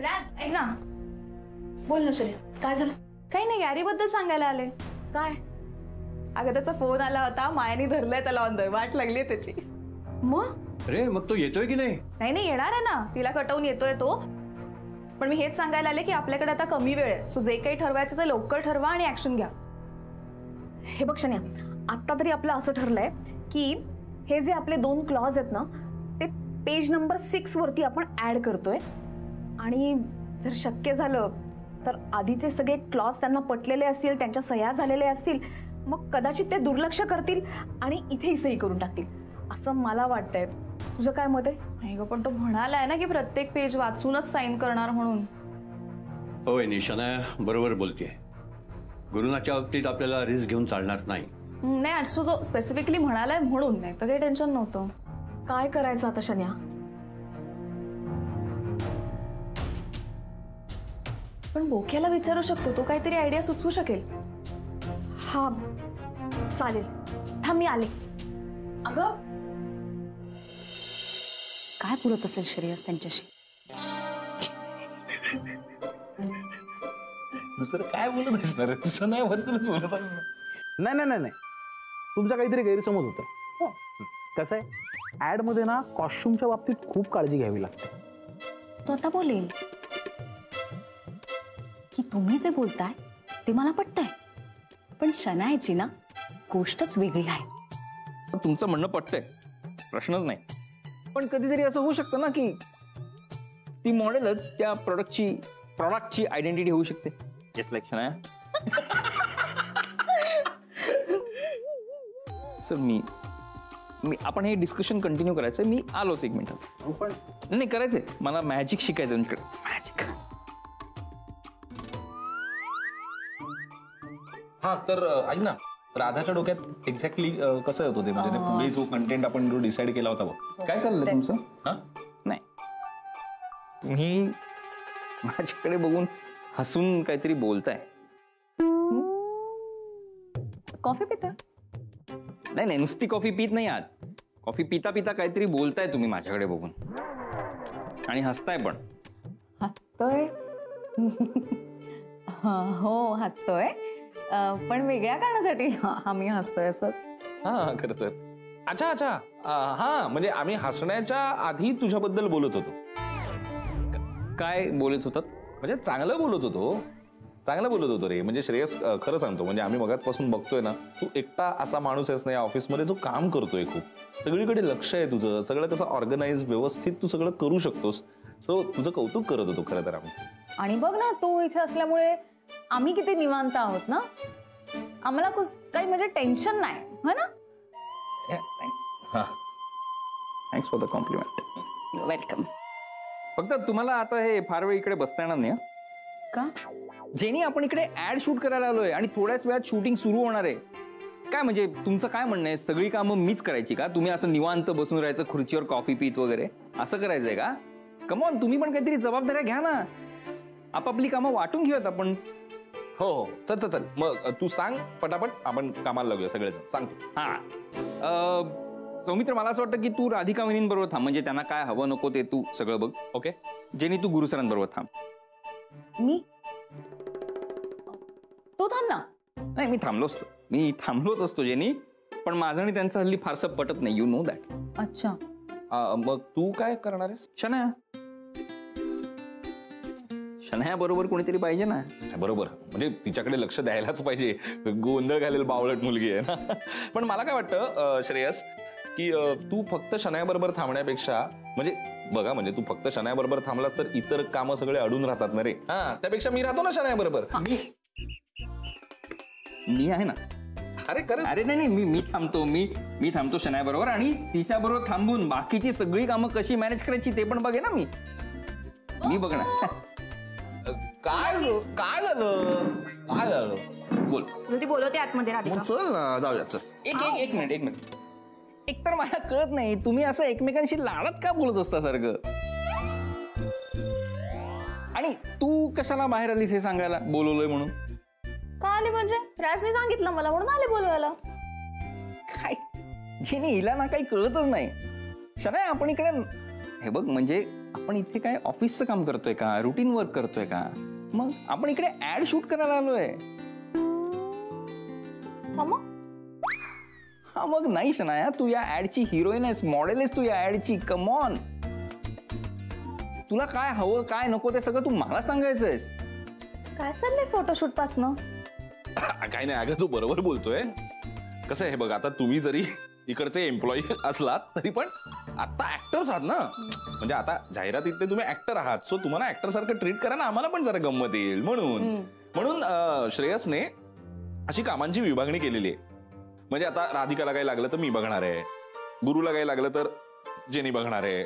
राज ऐक ना. बोल ना शरी, काय झालं? काही नाही, गॅरी बद्दल सांगायला आले. काय? अगं त्याचा फोन आला होता, मायाने धरलाय त्याला ऑन द वाट लागली त्याची. मग? अरे मग तो येतोय की नाही? नाही नाही, येणार आहे ना, तिला कटवून येतोय तो. पण मी हेच सांगायला आले की आपल्याकडे आता कमी वेळ आहे, सो जे काही ठरवायचं ते लवकर ठरवा आणि ऍक्शन घ्या. हे बघ शन्या, आता तरी आपलं असं ठरलंय की हे जे आपले 2 क्लॉज आहेत ना, ते पेज नंबर 6 वरती आपण ऍड करतोय. आणि जर शक्य झालं तर आधीचे सगळे क्लॉज त्यांना पटलेले असतील, त्यांच्या सह्या झालेल्या असतील, मग कदाचित ते दुर्लक्ष करतील आणि इथेही सही करून टाकतील असं मला वाटतंय. तुझं काय मत आहे? नाही ग, पण तो म्हणालाय ना की प्रत्येक पेज वाचूनच साईन करणार म्हणून. होय निशाना बरोबर बोलतेय. गुरुनाच्या बाबतीत आपल्याला रिस्क घेऊन चालणार नाही. नाही असं तो स्पेसिफिकली म्हणालाय म्हणून, नाही तर काही टेन्शन नव्हतं. काय करायचं आता शन्या? पण बोक्याला विचारू शकतो, तो काहीतरी आयडिया सुचवू शकेल. हा चालेल. थांब मी आले. अगं काय पुरत असेल श्रेयस त्यांच्याशी? दुसरं काय बोलत असणार आहे? तुझं नाही बद्दलच बोलत असणार. नाही नाही नाही नाही, तुमचा काहीतरी गैरसमज होतोय. कसं आहे, ऍड मध्ये ना कॉस्ट्युमच्या बाबतीत खूप काळजी घ्यावी लागते. तो आता बोलेल की तुम्ही जे बोलताय ते मला पटतंय, पण शनायाची ना गोष्टच वेगळी आहे. तुमचं म्हणणं पटतंय, प्रश्नच नाही. पण कधीतरी असं होऊ शकतं ना की ती मॉडेलच त्या प्रॉडक्टची आयडेंटिटी होऊ शकते. Just like Shanaya. सर मी आपण हे डिस्कशन कंटिन्यू करायचंय. मी आलोच 1 मिनिटात. पण नाही करायचंय, मला मॅजिक शिकायचं तुमच्याकडे. मॅजिक. हा तर ऐक ना, राधाच्या डोक्यात एक्झॅक्टली कसं होतं ते, म्हणजे ते पुढे जो कंटेंट आपण जो डिसाईड केला होता बघ, काय चाललंय तुमचं? हा नाही, तुम्ही माझ्याकडे बघून हसून काहीतरी बोलताय. कॉफी पिता? नाही नाही, नुसती कॉफी पीत नाही आहात. कॉफी पिता पिता काहीतरी बोलताय तुम्ही माझ्याकडे बघून, आणि हसताय पण. हसतोय? हो हसतोय, पण वेगळ्या कारणासाठी आम्ही हसतोय असं. हा खरं तर. अच्छा अच्छा, हा म्हणजे आम्ही हसण्याच्या आधी तुझ्याबद्दल बोलत होतो. काय बोलत होतात? म्हणजे चांगलं बोलत होतो रे. म्हणजे श्रेयस, खरं सांगतो, म्हणजे आम्ही मगाचपासून बघतोय ना, तू एकटा असा माणूस आहेस ना या ऑफिसमध्ये जो काम करतोय खूप. सगळीकडे लक्ष आहे तुझं, सगळं कसं ऑर्गनाइज व्यवस्थित तू सगळं करू शकतोस. सो तुझं कौतुक करत होतो खरं तर आम्ही. आणि बघ ना, तू इथे असल्यामुळे आम्ही किती निवांत आहोत ना. आम्हाला काही म्हणजे टेन्शन नाही, हो ना? हा, thanks for the compliment. Welcome. फक्त तुम्हाला आता हे फार वेळ इकडे बसता येणार नाही. का? जेनी, आपण इकडे ऍड शूट करायला आलोय आणि थोड्याच वेळात शूटिंग सुरू होणार आहे. काय म्हणजे तुमचं काय म्हणणं आहे? सगळी कामं मीच करायची का? तुम्ही असं निवांत बसून राहायचं खुर्चीवर कॉफी पीत वगैरे असं करायचंय का? कमॉन, तुम्ही पण काहीतरी जबाबदाऱ्या घ्या ना. आपापली कामं वाटून घेऊयात आपण. हो हो, चल चल, मग तू सांग पटापट, आपण कामाला लागूया सगळेजण. सांगतो. हा सौमित्र, मला असं वाटतं की तू राधिका वहिनींबरोबर थांब, म्हणजे त्यांना काय हवं नको ते तू सगळं बघ. ओके. जेनी, तू गुरुसरांबरोबर थांब. मी? तू थांब ना. नाही, मी थांबलोच असतो जेनी, पण माझं आणि त्यांचं हल्ली फारसं पटत नाही. You know that. अच्छा. मग तू काय करणार आहेस? शनाया बरोबर कोणीतरी पाहिजे ना. बरोबर, म्हणजे तिच्याकडे लक्ष द्यायलाच पाहिजे. गोंधळ घालेल बावळट मुलगी आहे ना. पण मला काय वाटतं श्रेयस, की तू फक्त शनायाबरोबर थांबण्यापेक्षा, म्हणजे बघा, म्हणजे तू फक्त शनायाबरोबर थांबलास तर इतर कामं सगळे अडून राहतात ना रे. हा, त्यापेक्षा मी राहतो ना शनायाबरोबर. मी आहे ना. अरे नाही, मी थांबतो शनायाबरोबर, आणि तिच्याबरोबर थांबून बाकीची सगळी कामं कशी मॅनेज करायची ते पण बघे ना मी बघणार. काय झालं बोल. ती बोलवते आतमध्ये. राधिका, चल ना, जाऊया. चल, एक मिनिट. एकतर मला कळत नाही, तुम्ही असं एकमेकांशी लाडत का बोलत असता सारखं? आणि तू कशाला बाहेर आलीस हे सांगायला, बोलवलंय म्हणून? का आली म्हणजे? राजने सांगितलं मला म्हणून आले बोलवायला. काय जेनी, हिला ना काही कळतच नाही. शनाया, आपण इकडे हे बघ, म्हणजे आपण इथे काय ऑफिसचं काम करतोय का, रुटीन वर्क करतोय का? मग आपण इकडे ऍड शूट करायला आलोय. हा मग नाही शनाया, तू या ऍडची हिरोईन आहेस, मॉडेल आहेस तू या ऍडची. Come on. तुला काय हवं काय नको ते सगळं तू मला सांगायचंयस. काय चाललंय फोटोशूट पासनं? काय नाही अगं, तू बरोबर बोलतोय. कसं आहे बघ, आता तुम्ही जरी इकडचे एम्प्लॉई असलात तरी पण आता ऍक्टर्स आहात ना. म्हणजे आता जाहिरातीतले तुम्ही ऍक्टर आहात, सो तुम्हाला ऍक्टर सारखं ट्रीट करा ना, आम्हाला पण जरा गंमत येईल म्हणून श्रेयसने अशी कामांची विभागणी केलेली आहे. म्हणजे आता राधिकाला काही लागलं तर मी बघणार आहे, गुरुला काही लागलं तर जेनी बघणार आहे,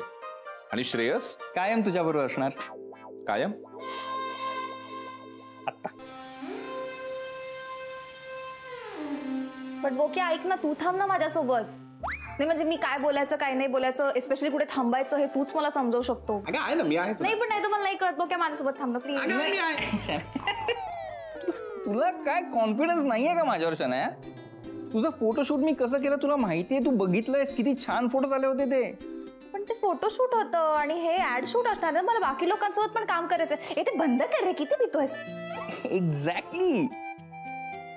आणि श्रेयस कायम तुझ्या बरोबर असणार. कायम. पण बोके ऐक ना, तू थांब ना माझ्यासोबत. नाही म्हणजे मी काय बोलायचं काय नाही बोलायचं, एस्पेशली कुठे थांबायचं हे तूच मला समजावू शकतो. अगं आहे ना, मी आहे. नाही पण नाही तर मला नाही कळत. बोके माझ्यासोबत थांब ना प्लीज. तुला काय कॉन्फिडन्स नाहीये का माझ्यावर शनाया? तुझं फोटोशूट मी कसं केलं तुला माहितीये, तू बघितलंयस किती छान फोटो झाले होते ते. पण ते फोटोशूट होतं आणि हे ऍड शूट असणार ना, मला बाकी लोकांसोबत पण काम करायचंय. ते बंद कर रे, किती पितोयस? एक्झॅक्टली.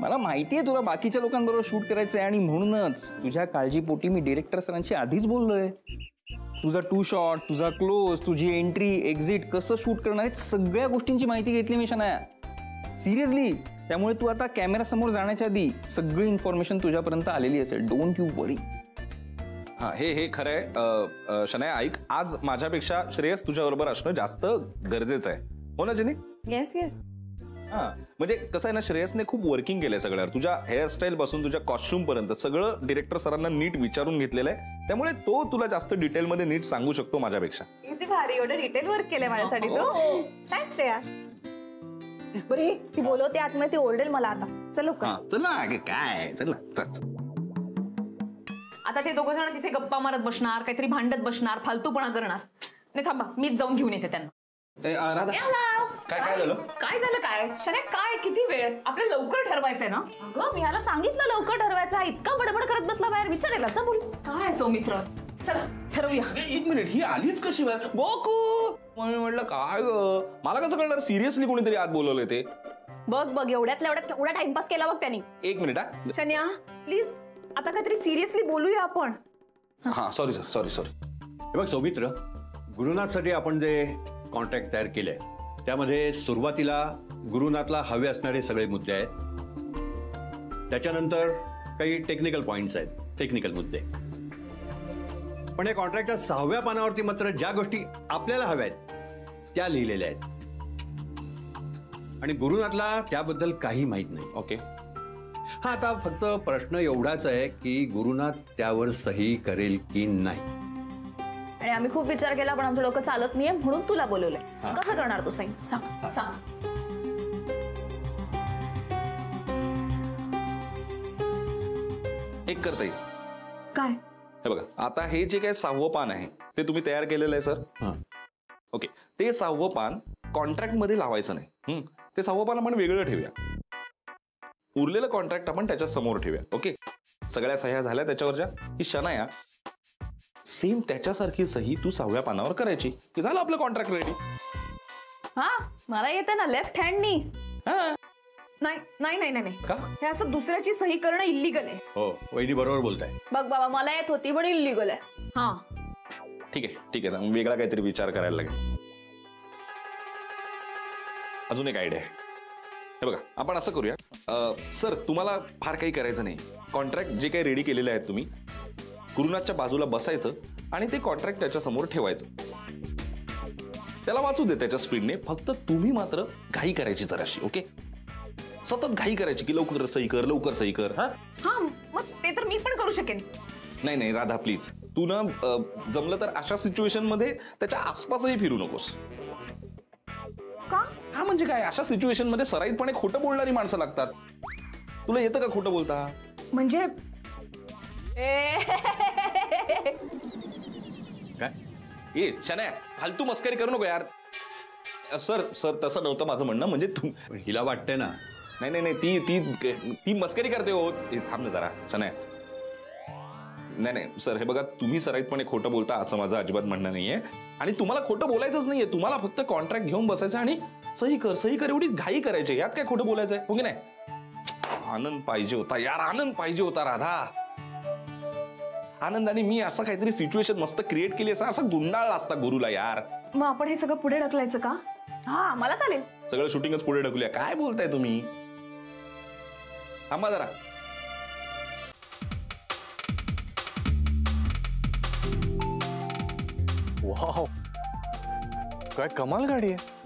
मला माहितीये तुला बाकीच्या लोकांबरोबर शूट करायचंय, आणि म्हणूनच तुझ्या काळजीपोटी मी डिरेक्टर सरांशी आधीच बोललोय. तुझा 2 शॉट, तुझा क्लोज, तुझी एंट्री एक्झिट कसं शूट करणार आहे सगळ्या गोष्टींची माहिती घेतली मी शनाया, सिरियसली. त्यामुळे तू आता कॅमेरा समोर जाण्याच्या आधी सगळी इन्फॉर्मेशन तुझ्यापर्यंत आलेली असेल. डोंट यू वरी. हा हे खरंय. शनाया ऐक, आज माझ्यापेक्षा श्रेयस तुझ्याबरोबर असणं जास्त गरजेचं आहे, हो ना जेनी? Yes yes. हा म्हणजे कसं आहे ना, श्रेयसने खूप वर्किंग केलंय सगळ्यावर. तुझ्या हेअरस्टाईल पासून तुझ्या कॉस्ट्युम पर्यंत सगळं डिरेक्टर सरांना नीट विचारून घेतलेलं आहे. त्यामुळे तो तुला जास्त डिटेलमध्ये नीट सांगू शकतो माझ्यापेक्षा. किती भारी, एवढं डिटेल वर्क केलंय माझ्यासाठी तू. थँक्स श्रेया. बरी ती बोलवते आतमध्ये, ती ओरडेल मला आता. चलो का? चल ना काय, चल ना. आता ते दोघं जण तिथे गप्पा मारत बसणार, काहीतरी भांडत बसणार, फालतूपणा करणार. नाही थांबा, मीच जाऊन घेऊन येते त्यांना. राधा काय झालं? काय झालं काय शने? काय किती वेळ? आपल्याला लवकर ठरवायचंय ना. अगं मी ह्याला सांगितलं लवकर ठरवायचं, इतका बडबड करत बसला बाहेर. विचारेल आता बोल. काय सौमित्र, चला ठरवूया. एक मिनिट, ही आलीच कशी बाहेर? बोकू म्हटलं काय ग, मला कसं कळणार सिरियसली कोणीतरी आत बोलवलंय ते? बघ एवढ्यातल्या एवढ्यात केवढा टाइमपास केला बघ त्यांनी. एक मिनिट हा. शन्या प्लीज आता काहीतरी सिरियसली बोलूया आपण. हा सॉरी सर. हे बघ सौमित्र, गुरुनाथसाठी आपण जे कॉन्ट्रॅक्ट तयार केलंय त्यामध्ये सुरुवातीला गुरुनाथला हवे असणारे सगळे मुद्दे आहेत. त्याच्यानंतर काही टेक्निकल पॉइंट्स आहेत, टेक्निकल मुद्दे. पण या कॉन्ट्रॅक्टच्या 6व्या पानावरती मात्र ज्या गोष्टी आपल्याला हव्या आहेत त्या लिहिलेल्या आहेत, आणि गुरुनाथला त्याबद्दल काही माहित नाही. ओके. हा आता फक्त प्रश्न एवढाच आहे की गुरुनाथ त्यावर सही करेल की नाही. आणि आम्ही खूप विचार केला पण आमचं डोकं चालत नाहीये, म्हणून तुला बोलवलंय. कसं करणार तू? सांग. एक करता येईल. काय? हे बघा, आता हे जे काही 6वं पान आहे ते तुम्ही तयार केलेलं आहे सर. ओके. ते 6वं पान कॉन्ट्रॅक्ट मध्ये लावायचं नाही. ते 6वं पान आपण वेगळं ठेवूया. उरलेलं कॉन्ट्रॅक्ट आपण त्याच्या समोर ठेवूया. ओके. सगळ्या सह्या झाल्या त्याच्यावरच्या. ही शनाया सेम त्याच्यासारखी सही तू 6व्या पानावर करायची की झालं आपलं कॉन्ट्रॅक्ट रेडी. हा मला येते ना लेफ्ट हँडनी. नाही का? हे असं दुसऱ्याची सही करणं इल्लीगल आहे. हो वहिनी बरोबर बोलताय. बघ बाबा, मला येत होती पण इल्लीगल आहे. हा ठीक आहे ना, वेगळा काहीतरी विचार करायला लागेल. अजून एक आयडिया आहे. हे बघा, आपण असं करूया सर, तुम्हाला फार काही करायचं नाही. कॉन्ट्रॅक्ट जे काही रेडी केलेले आहेत तुम्ही, गुरुनाथच्या बाजूला बसायचं आणि ते कॉन्ट्रॅक्ट त्याच्या समोर ठेवायचं. त्याला वाचू दे त्याच्या स्पीडने. फक्त तुम्ही मात्र घाई करायची जराशी. ओके. सतत घाई करायची की लवकर सही कर. हा मग ते तर मी पण करू शकेन. नाही राधा प्लीज, तू ना जमलं तर अशा सिच्युएशन मध्ये त्याच्या आसपासही फिरू नकोस. का? हा म्हणजे काय, अशा सिच्युएशन मध्ये सराईतपणे खोटं बोलणारी माणसं लागतात. तुला येतं का खोटं बोलता? म्हणजे काय? ए शनाया, फालतू मस्करी करू नको यार. सर तसं नव्हतं माझं म्हणणं. म्हणजे तू, हिला वाटतंय ना. नाही ती मस्करी करते हो. थांब ना जरा शनाया. नाही सर, हे बघा, तुम्ही सराईतपणे खोटं बोलता असं माझं अजिबात म्हणणं नाहीये. आणि तुम्हाला खोटं बोलायचंच नाहीये. तुम्हाला फक्त कॉन्ट्रॅक्ट घेऊन बसायचं आणि सही कर एवढी घाई करायची. यात काय खोटं बोलायचंय, हो की नाही? आनंद पाहिजे होता यार, आनंद पाहिजे होता राधा. आनंदाने मी असं काहीतरी सिच्युएशन मस्त क्रिएट केली असं, असं गुंडाळला असता गुरुला यार. मग आपण हे सगळं पुढे ढकलायचं का? हा मला चालेल. सगळं शूटिंगच पुढे ढकलूया. काय बोलताय तुम्ही? थांबा जरा. वाव, काय कमाल गाडी आहे.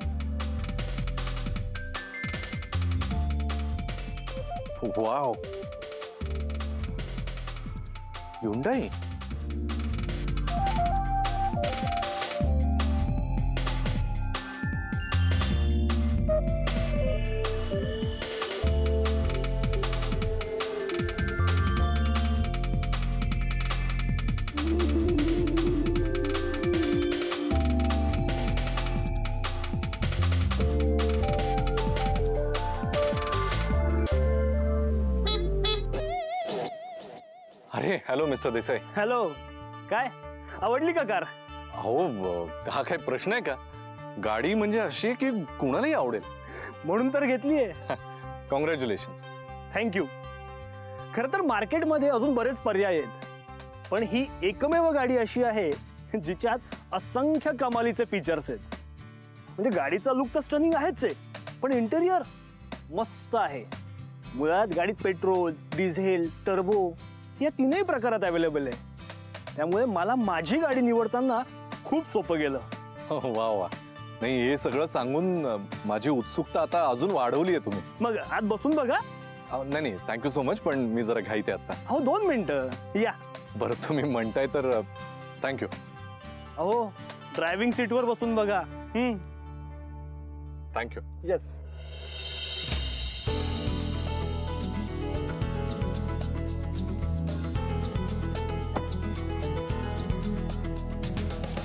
Wow, Hyundai. अरे हॅलो मिस्टर देसाई. हॅलो, काय आवडली का कार? अहो, हा काय प्रश्न आहे का? गाडी म्हणजे अशी की कुणालाही आवडेल म्हणून तर घेतलीये. कॉंग्रॅच्युलेशन. थँक्यू. खर तर मार्केटमध्ये अजून बरेच पर्याय आहेत, पण ही एकमेव गाडी अशी आहे जिच्यात असंख्य कमालीचे फीचर्स आहेत. म्हणजे गाडीचा लुक तर स्टनिंग आहेच आहे, पण इंटेरियर मस्त आहे. मुळात गाडीत पेट्रोल, डिझेल, टर्बो या तीनही प्रकारात अवेलेबल आहे. त्यामुळे मला माझी गाडी निवडताना खूप सोपं गेलं. वा वा. नाही, हे सगळं सांगून माझी उत्सुकता आता अजून वाढवली आहे तुम्ही. मग आत बसून बघा. नाही, थँक्यू सो मच, पण मी जरा घाईते आता. हो, 2 मिनिटं या. बरं, तुम्ही म्हणताय तर थँक्यू. अहो, ड्रायव्हिंग सीटवर बसून बघा. Thank you. Yes.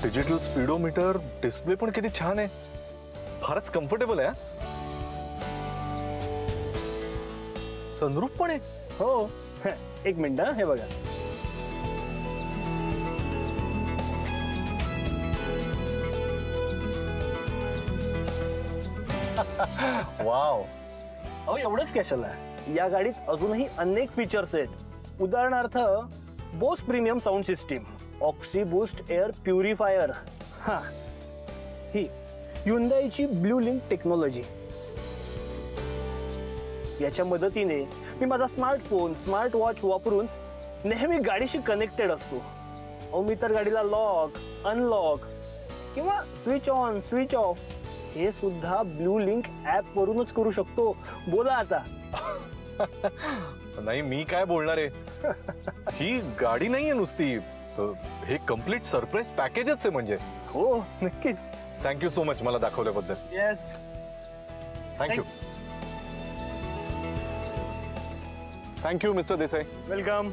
Digital speedometer, display पण किती छान आहे. फारच कम्फर्टेबल आहे. सनरूफ पण आहे. हो, एक मिनिट. हे बघा. वाव. अहो, एवढंच कशाला, या गाडीत अजूनही अनेक फीचर्स आहेत. उदाहरणार्थ Bose premium sound system, oxy boost air purifier, ही Hyundaiची ब्लू लिंक टेक्नॉलॉजी. याच्या मदतीने मी माझा स्मार्टफोन, स्मार्ट वॉच वापरून नेहमी गाडीशी कनेक्टेड असतो. अहो, मी तर गाडीला लॉक, अनलॉक किंवा स्विच ऑन, स्विच ऑफ हे सुद्धा ब्लू लिंक ऍप वरूनच करू शकतो. बोला आता. नाही, मी काय बोलणार आहे. ही गाडी नाहीये नुसती, हे कम्प्लीट सरप्राईज पॅकेजच आहे म्हणजे. हो, नक्कीच. थँक्यू सो मच मला दाखवल्याबद्दल. Yes, thank you. Thank you mister Desai. Welcome.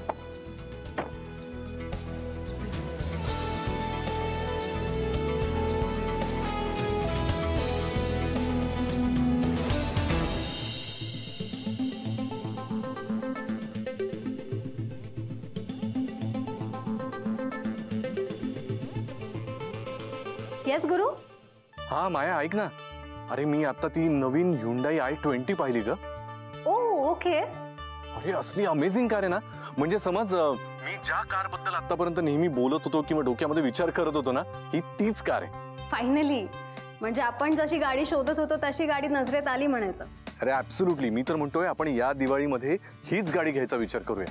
Yes गुरु. हा माया, ऐक ना. अरे, मी आता ती नवीन Hyundai i20 पाहिली ग. ओ, ओके. अरे, असली अमेझिंग कार आहे ना. म्हणजे समज मी ज्या कार बद्दल आतापर्यंत नेहमी बोलत होतो किंवा डोक्यामध्ये विचार करत होतो ना, ही तीच कार आहे. फायनली. म्हणजे आपण जशी गाडी शोधत होतो तशी गाडी नजरेत आली म्हणायचं. अरे ऍब्सोल्युटली. मी तर म्हणतोय आपण या दिवाळीमध्ये हीच गाडी घ्यायचा विचार करूया.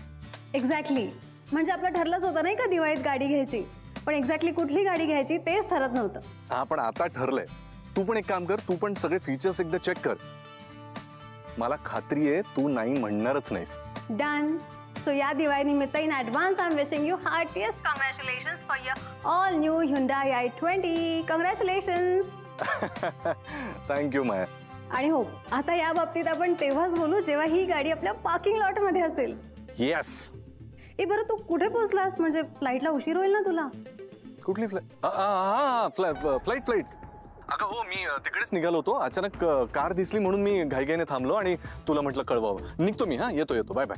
एक्झॅक्टली. म्हणजे आपलं ठरलंच होतं नाही का दिवाळीत गाडी घ्यायची, पण एक्झॅक्टली कुठली गाडी घ्यायची तेच ठरत नव्हतं. हा, पण आता ठरलंय. तू पण एक काम कर, तू पण सगळे फीचर्स एकदा चेक कर. मला खात्री आहे तू नाही म्हणणारच नाहीस. डन. सो या दिवाळीनिमित्त in advance I am wishing you heartiest congratulations for your all new Hyundai i20. Congratulations. Thank you Maya. आणि हो, आता या बाबतीत आपण तेव्हाच बोलू जेव्हा ही गाडी आपल्या पार्किंग लॉट मध्ये असेल. येस. ए बरं, तू कुठे पोहोचलास? म्हणजे फ्लाईटला उशीर होईल ना तुला. कुठली फ्लाईट? हा, फ्लाईट. अगं हो, मी तिकडेच निघालो होतो. अचानक कार दिसली म्हणून मी घाईघाईने थांबलो आणि तुला म्हटलं कळवावं. निघतो मी. हा, येतो. Bye bye.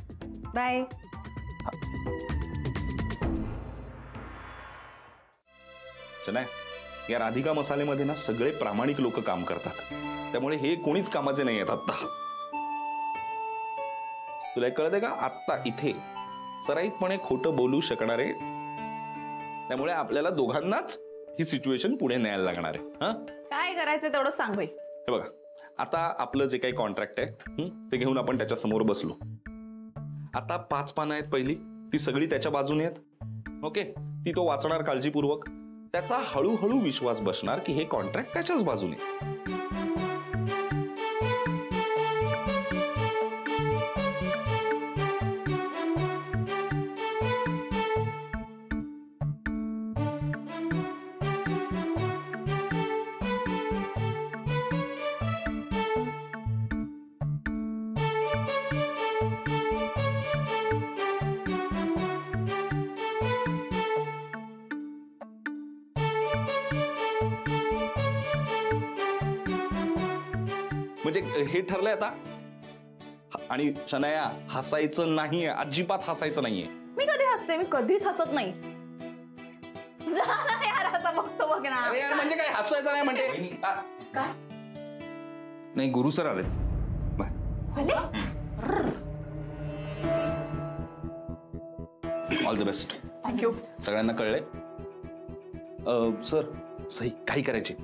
बाय. शनाय, या राधिका मसालेमध्ये ना सगळे प्रामाणिक लोक काम करतात, त्यामुळे हे कोणीच कामाचे नाही आहेत आता. तुला कळतंय का, आत्ता इथे सराईतपणे खोटं बोलू शकणारे, त्यामुळे आपल्याला दोघांनाच ही सिच्युएशन पुढे न्यायला लागणार आहे. हा, काय करायचं तेवढं सांग भाई. हे बघा, आता आपलं जे काही कॉन्ट्रॅक्ट आहे ते घेऊन आपण त्याच्या समोर बसलो. आता 5 पानं आहेत, पहिली ती सगळी त्याच्या बाजूने आहेत. ओके, ती तो वाचणार काळजीपूर्वक. त्याचा हळूहळू विश्वास बसणार की हे कॉन्ट्रॅक्ट त्याच्याच बाजूने. म्हणजे हे ठरलंय आता. आणि शनाया, हसायचं नाहीये, अजिबात हसायचं नाहीये. मी कधी हसते? मी कधीच हसत नाही. जा ना यार, आता बघतो बघ ना. अरे यार, म्हणजे काय हसवायचं नाही म्हणजे? काय? नाही, गुरु सर आले. All the best. थँक्यू. सगळ्यांना कळलंय? सर, सही काही करायची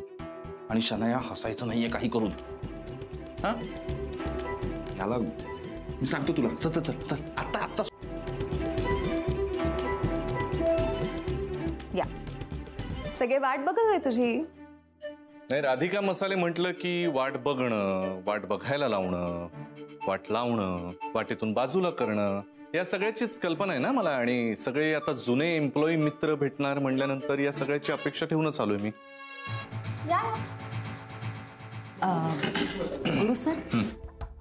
आणि शनाया हसायचं नाहीये काही करून. हा, याला मी सांगतो तुला. चल चल चल चल, आता आता. या, सगळे वाट बघत आहे तुझी. नाही, राधिका मसाले म्हटलं की वाट बघणं, वाट बघायला लावणं, वाट लावणं, वाटेतून बाजूला करणं, या सगळ्याचीच कल्पना आहे ना मला. आणि सगळे आता जुने एम्प्लॉई मित्र भेटणार म्हणल्यानंतर या सगळ्याची अपेक्षा ठेवूनच आलोय मी. गुरु सर,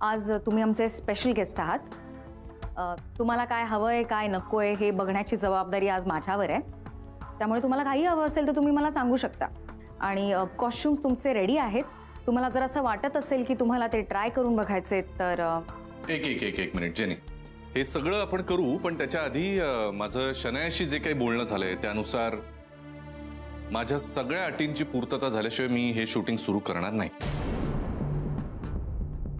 आज तुम्ही आमचे स्पेशल गेस्ट आहात. तुम्हाला काय हवंय काय नकोय हे बघण्याची जबाबदारी आज माझ्यावर आहे. त्यामुळे तुम्हाला काही हवं असेल तर तुम्ही मला सांगू शकता. आणि कॉस्ट्युम्स तुमचे रेडी आहेत. तुम्हाला जर असं वाटत असेल की तुम्हाला ते ट्राय करून बघायचे तर एक मिनिट जेनी, हे सगळं आपण करू, पण त्याच्या आधी माझं शनायाशी जे काही बोलणं झालंय त्यानुसार माझ्या सगळ्या अटींची पूर्तता झाल्याशिवाय मी हे शूटिंग सुरू करणार नाही.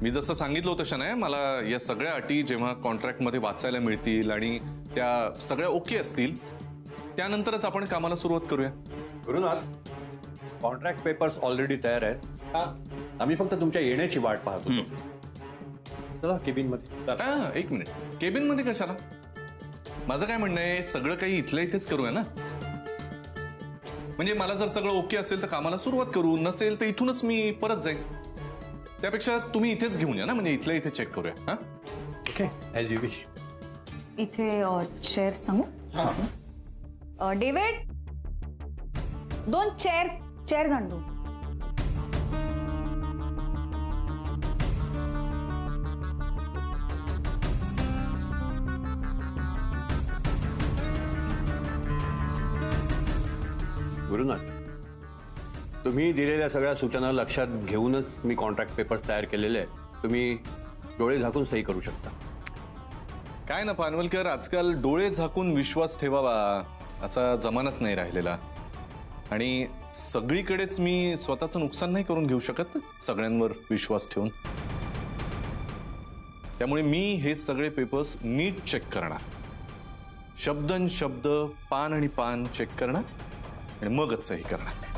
मी जसं सांगितलं होतं शनाया, मला या सगळ्या अटी जेव्हा कॉन्ट्रॅक्टमध्ये वाचायला मिळतील आणि त्या सगळ्या ओके असतील त्यानंतरच आपण कामाला सुरुवात करूया. गुरुनाथ, कॉन्ट्रॅक्ट पेपर्स ऑलरेडी तयार आहेत. आम्ही फक्त तुमच्या येण्याची वाट पाहतो. चला केबिन मध्ये. एक मिनिट, केबिन मध्ये कशाला? माझं काय म्हणणं आहे, सगळं काही इथल्या इथेच करूया ना. म्हणजे मला जर सगळं ओके असेल तर कामाला सुरुवात करू, नसेल तर इथूनच मी परत जाईन. त्यापेक्षा तुम्ही इथेच घेऊन या ना, म्हणजे इथल्या इथे चेक करूया. हा, ओके, ॲज यू विश. इथे चेअर सांगू? डेव्हिड, 2 चेअर आणतो. गुरुनाथ, तुम्ही दिलेल्या सगळ्या सूचना लक्षात घेऊनच मी कॉन्ट्रॅक्ट पेपर्स तयार केलेले आहेत. तुम्ही डोळे झाकून सही करू शकता. काय ना पानवलकर, आजकाल डोळे झाकून विश्वास ठेवावा असा जमानाच नाही राहिलेला. आणि सगळीकडेच मी स्वतःचं नुकसान नाही करून घेऊ शकत सगळ्यांवर विश्वास ठेवून. त्यामुळे मी हे सगळे पेपर्स नीट चेक करणार, शब्दन शब्द, पान आणि पान चेक करणार आणि मगच सही करणार.